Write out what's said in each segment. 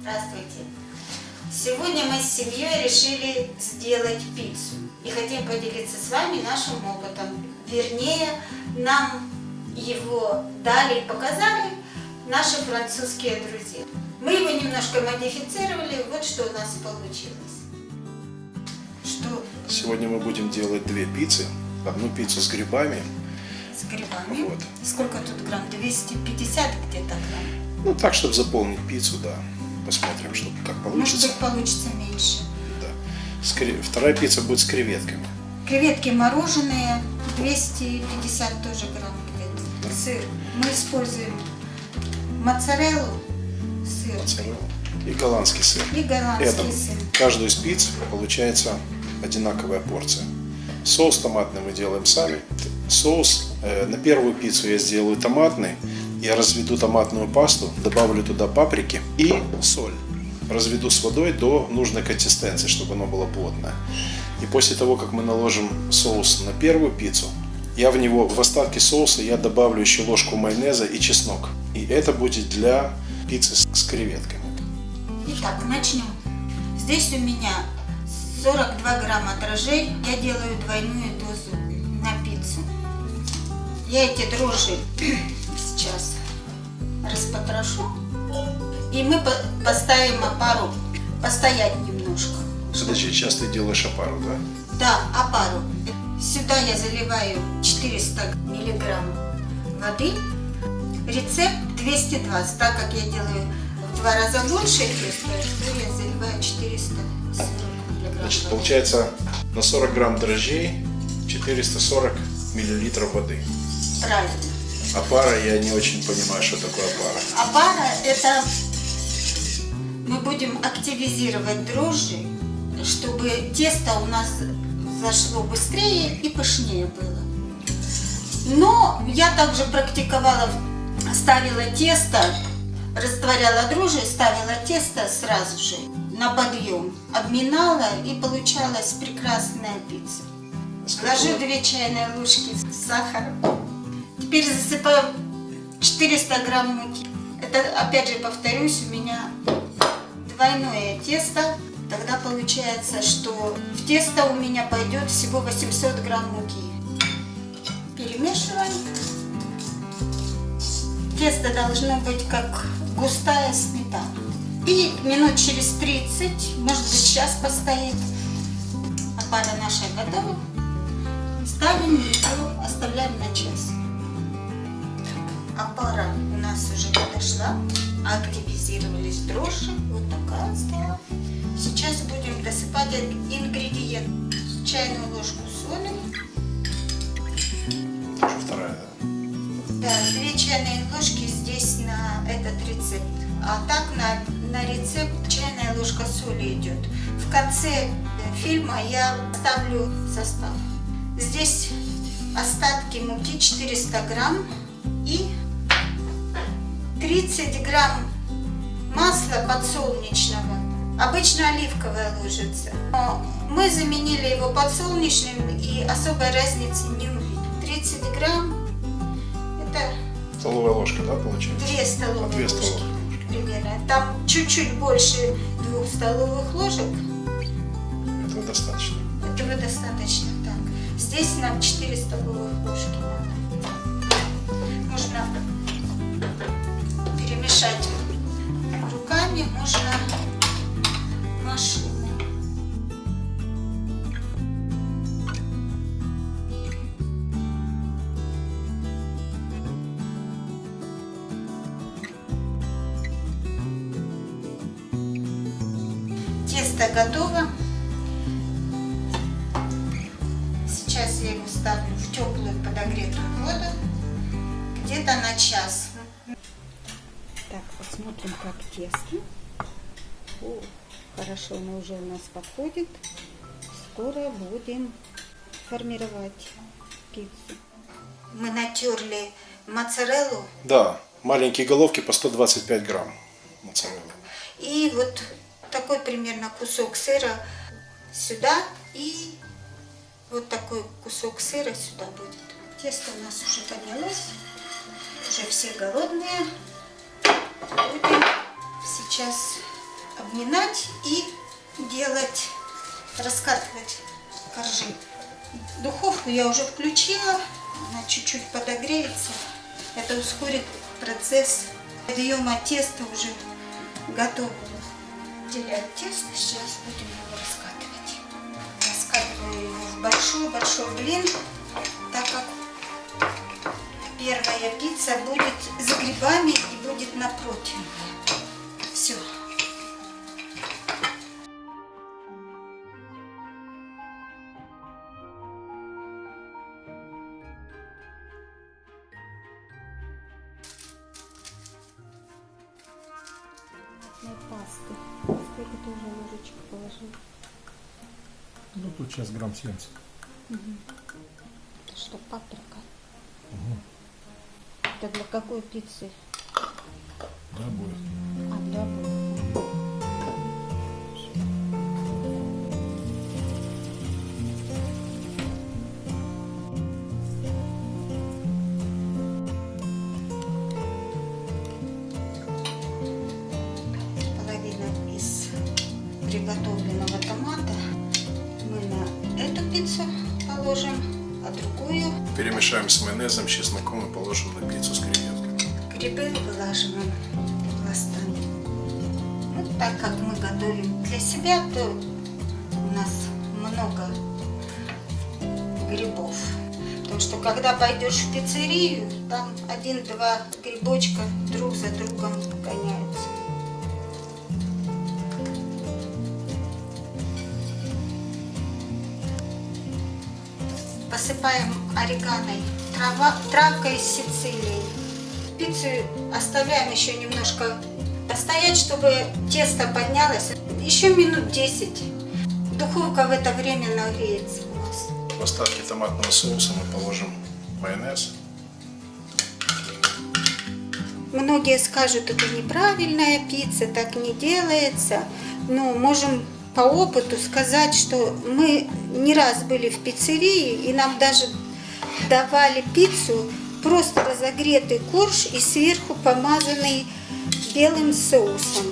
Здравствуйте! Сегодня мы с семьей решили сделать пиццу и хотим поделиться с вами нашим опытом. Вернее, нам его дали и показали наши французские друзья. Мы его немножко модифицировали, вот что у нас получилось. Сегодня мы будем делать две пиццы. Одну пиццу с грибами. С грибами? Вот. Сколько тут грамм? 250 где-то грамм? Ну так, чтобы заполнить пиццу, да. Посмотрим, что как получится. Может быть, получится меньше. Да. Вторая пицца будет с креветками. Креветки мороженые, 250 тоже грамм где-то. Да. Сыр. Мы используем моцареллу, сыр. Моцарелла. И голландский сыр. И голландский сыр. Каждую из пиц получается одинаковая порция. Соус томатный мы делаем сами. Соус на первую пиццу я сделаю томатный. Я разведу томатную пасту, добавлю туда паприки и соль. Разведу с водой до нужной консистенции, чтобы оно было плотное. И после того, как мы наложим соус на первую пиццу, в остатки соуса я добавлю еще ложку майонеза и чеснок. И это будет для пиццы с креветками. Итак, начнем. Здесь у меня 42 грамма дрожжей. Я делаю двойную дозу на пиццу. Я эти дрожжи сейчас распотрошу. И мы поставим опару постоять немножко. Подожди, сейчас ты делаешь опару, да? Да, опару. Сюда я заливаю 400 миллиграмм воды. Рецепт 220. Так как я делаю в 2 раза больше теста, то я заливаю 440 миллиграмм. Значит, получается на 40 грамм дрожжей 440 миллилитров воды. Правильно. Опара, я не очень понимаю, что такое опара. Опара – это мы будем активизировать дрожжи, чтобы тесто у нас зашло быстрее и пышнее было. Но я также практиковала, ставила тесто, растворяла дрожжи, ставила тесто сразу же на подъем, обминала, и получалась прекрасная пицца. Ложу 2 чайные ложки сахара. Теперь засыпаю 400 грамм муки. Это, опять же, повторюсь, у меня двойное тесто. Тогда получается, что в тесто у меня пойдет всего 800 грамм муки. Перемешиваем. Тесто должно быть как густая сметана. И минут через 30, может быть, час постоит. Опара наша готова. Ставим ее, оставляем на час. Опара у нас уже подошла, активизировались дрожжи, вот такая стала. Сейчас будем досыпать ингредиент. Чайную ложку соли. Тоже вторая, да? Да, 2 чайные ложки здесь на этот рецепт. А так на рецепт чайная ложка соли идет. В конце фильма я ставлю состав. Здесь остатки муки 400 грамм и 30 грамм масла подсолнечного. Обычно оливковое ложится. Но мы заменили его подсолнечным и особой разницы не увидим. 30 грамм это... Столовая ложка, да, получается? 2 столовые 2 ложки. столовых ложки. Примерно. Там чуть-чуть больше 2 столовых ложек. Этого достаточно. Этого достаточно, так. Здесь нам 4 столовых ложки надо. Можно перемешать руками, можно машиной. Тесто готово. Сейчас я его ставлю в теплую подогретую воду, где-то на час. Так, посмотрим, как тесто. О, хорошо, оно уже у нас подходит. Скоро будем формировать пиццу. Мы натерли моцареллу. Да, маленькие головки по 125 грамм моцареллы. И вот такой примерно кусок сыра сюда и вот такой кусок сыра сюда будет. Тесто у нас уже поднялось, уже все голодные. Будем сейчас обминать и делать, раскатывать коржи. Духовку я уже включила, она чуть-чуть подогреется. Это ускорит процесс подъема теста уже готового. Отделяю тесто, сейчас будем его раскатывать. Раскатываю его в большой-большой блин, так как первая пицца будет с грибами и будет на противне. Все. Пасты. Сколько ты уже ложечек положил? Ну, тут сейчас грамм 70. Это что, паприка? Это для какой пиццы? Да, будет. А, для обоих. Половина из приготовленного томата мы на эту пиццу положим, а другую Перемешаем с майонезом, чесноком и положим на пиццу с креветками. грибы вылаживаем пластами. Ну, так как мы готовим для себя, то у нас много грибов. Потому что когда пойдешь в пиццерию, там 1-2 грибочка друг за другом гоняются. Посыпаем орегано, травкой из Сицилии. Пиццу оставляем еще немножко постоять, чтобы тесто поднялось. Еще минут 10. Духовка в это время нагреется у нас. В остатки томатного соуса мы положим майонез. Многие скажут, это неправильная пицца, так не делается. Но можем по опыту сказать, что мы не раз были в пиццерии, и нам даже давали пиццу, просто разогретый корж и сверху помазанный белым соусом.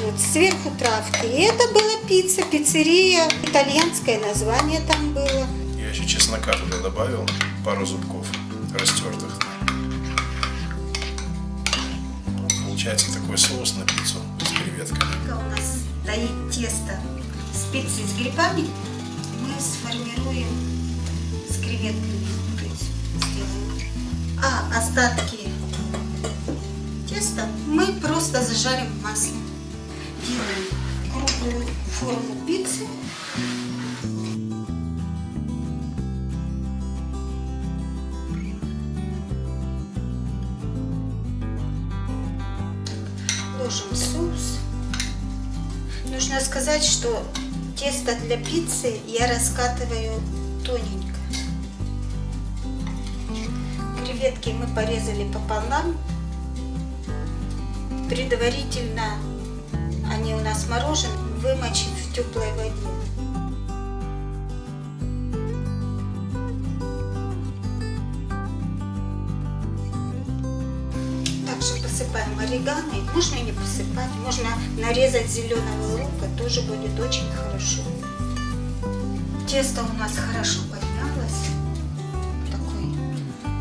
Вот, сверху травки. И это была пицца, пиццерия, итальянское название там было. Я еще чеснока туда добавил, пару зубков растертых. Получается такой соус на пиццу с креветками. Пока у нас стоит тесто с пиццей с грибами, мы сформируем с креветками, то есть сделаем. А остатки теста мы просто зажарим в масле. Делаем круглую форму пиццы. Ложим соус. Нужно сказать, что тесто для пиццы я раскатываю тоненько. Креветки мы порезали пополам. Предварительно они у нас мороженые, вымочив в теплой воде. Также посыпаем орегано. Можно и не посыпать, можно нарезать зеленого лука, тоже будет очень хорошо. Тесто у нас хорошо поднялось, такое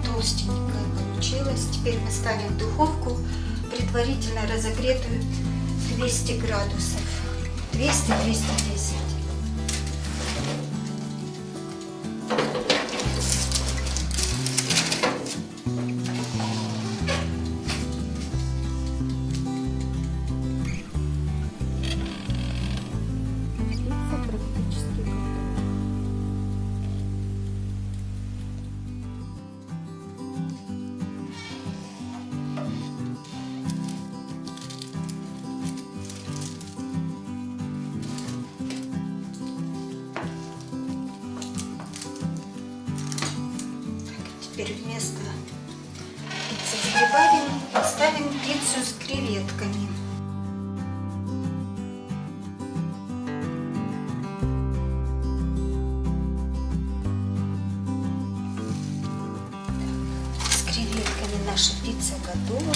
толстенькое получилось. Теперь мы ставим в духовку, предварительно разогретую 200 градусов, 200-210. Пицца практически готова. Теперь вместо пиццы с грибами поставим пиццу с креветками. С креветками наша пицца готова.